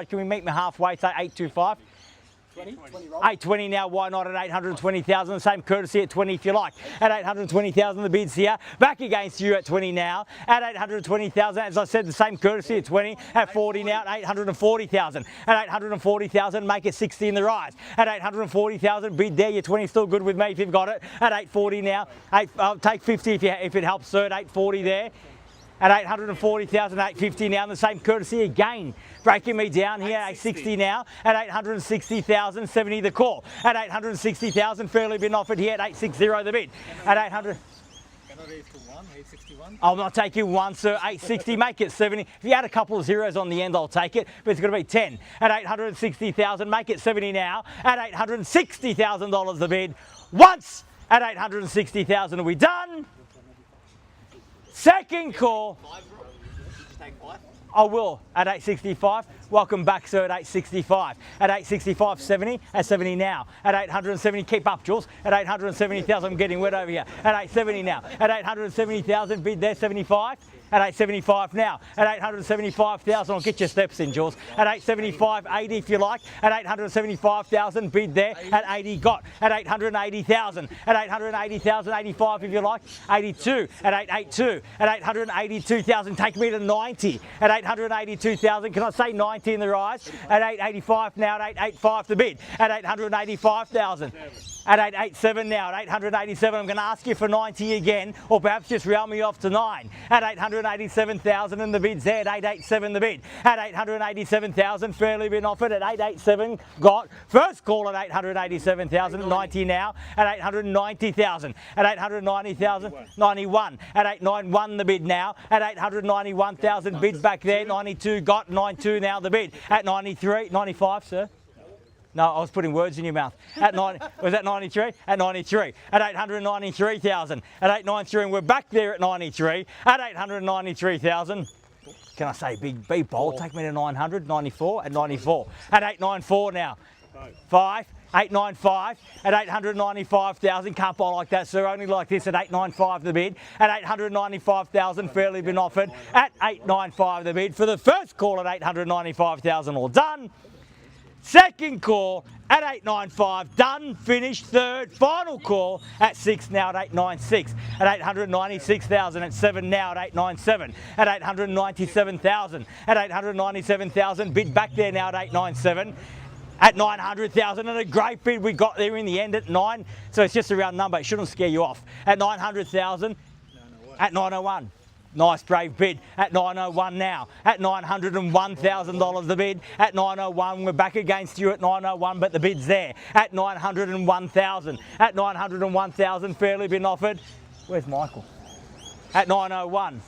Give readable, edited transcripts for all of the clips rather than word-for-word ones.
Can we meet me halfway, say 825? 820 now, why not at 820,000? The same courtesy at 20 if you like. At 820,000, the bids here. Back against you at 20 now. At 820,000, as I said, the same courtesy at 20. At 40 now, at 840,000. At 840,000, make it 60 in the rise. At 840,000, bid there. Your 20 still good with me if you've got it. At 840 now, I'll take 50 if it helps, sir. At 840 there. At 840,000, 850 now, and the same courtesy again. Breaking me down here, 860 now. At 860,000, 70 the call. At 860,000, fairly been offered here at 860 the bid. At 800. Can I raise to 861? I'll not take you one, sir. 860, make it 70. If you add a couple of zeros on the end, I'll take it, but it's going to be 10. At 860,000, make it 70 now. At $860,000 the bid. Once at 860,000, are we done? Second call. I will at 865. Welcome back, sir, at 865. At 865, 70. At 70 now. At 870, keep up, Jules. At 870,000, I'm getting wet over here. At 870 now. At 870,000, bid there, 75. At 875 now. At 875,000, I'll get your steps in, Jules. At 875, 80 if you like. At 875,000, bid there. At 80, got. At 880,000. At 880,000, 85 if you like. 82. At 882. At 882,000, take me to 90. At 882,000, can I say 90 in the rise? At 885 now. At 885 the bid. At 885,000. At 887 now, at 887, I'm going to ask you for 90 again, or perhaps just round me off to 9. At 887,000 and the bid's there, at 887 the bid. At 887,000, fairly been offered, at 887, got. First call at 887,000, 90 now, at 890,000. At 890,000, 91. At 891 the bid now, at 891,000, bids back there, 92 got, 92 now the bid. At 93, 95, sir. No, I was putting words in your mouth. At 90, was that 93? At 93. At 893,000. At 893, and we're back there at 93. At 893,000. Can I say be bold? Take me to 900, 94. At 94. At 894 now. 5. 895 at 895,000. Can't buy like that, sir. Only like this at 895 the bid. At 895,000, fairly been offered. At 895 the bid for the first call at 895,000. All done. Second call at 895, done, finished. Third, final call at 6 now at 896. At 896,000 at 7 now at 897. At 897,000. At 897,000, bid back there now at 897. At 900,000, and a great bid we got there in the end at 9. So it's just a round number, it shouldn't scare you off. At 900,000, at 901. Nice brave bid at 901 now. At $901,000 the bid. At 901, we're back against you at 901, but the bid's there. At 901,000. At 901,000, fairly been offered. Where's Michael? At 901.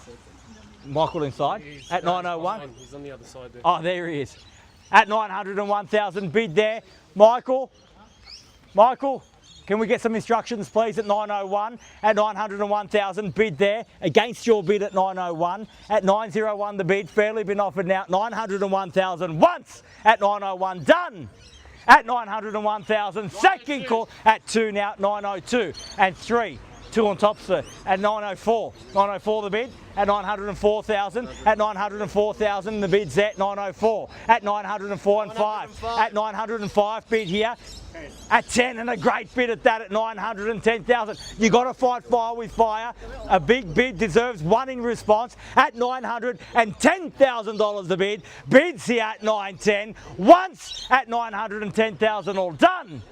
Michael inside. At 901. He's on the other side there. Oh, there he is. At 901,000, bid there. Michael. Michael. Can we get some instructions, please, at 901? At 901,000, bid there. Against your bid at 901. At 901, the bid, fairly been offered now. 901,000 once at 901, done. At 901,000, second call at 2 now, 902. And 3, 2 on top, sir. At 904. 904 the bid. At 904,000. At 904,000, the bid's at 904. At 904 and 5. At 905, bid here. At 10, and a great bid at that at 910,000. You got to fight fire with fire. A big bid deserves one in response. At $910,000 the bid. Bids here at 910. Once at 910,000, all done.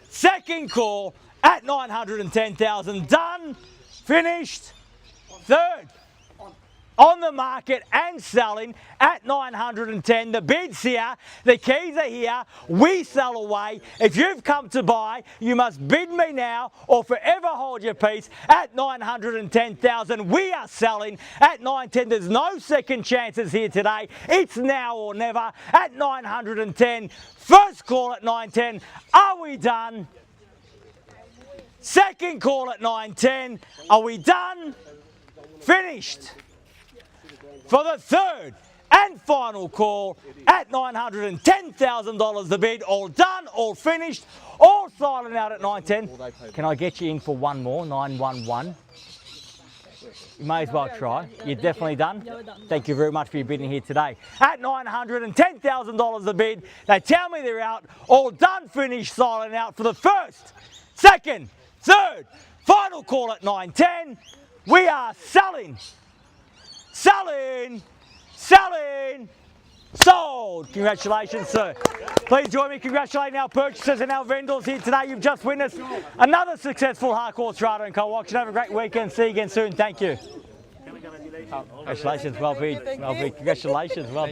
Second call at 910,000, done, finished. Third, on the market and selling at 910. The bid's here, the keys are here, we sell away. If you've come to buy, you must bid me now or forever hold your peace. At 910,000, we are selling. At 910, there's no second chances here today. It's now or never. At 910, first call at 910, are we done? Second call at 910, are we done? Finished. For the third and final call at $910,000 the bid. All done, all finished, all silent out at 910. Can I get you in for one more, 911? You may as well try. You're definitely done? Thank you very much for your bidding here today. At $910,000 a bid, they tell me they're out. All done, finished, silent out for the first, second, third, final call at 910. We are selling, selling, selling, sold. Congratulations, sir. Please join me congratulating our purchasers and our vendors here today. You've just witnessed another successful Harcourts Rata and Co auction. Have a great weekend. See you again soon. Thank you. Congratulations. Well bid. Well bid. Congratulations. Well done.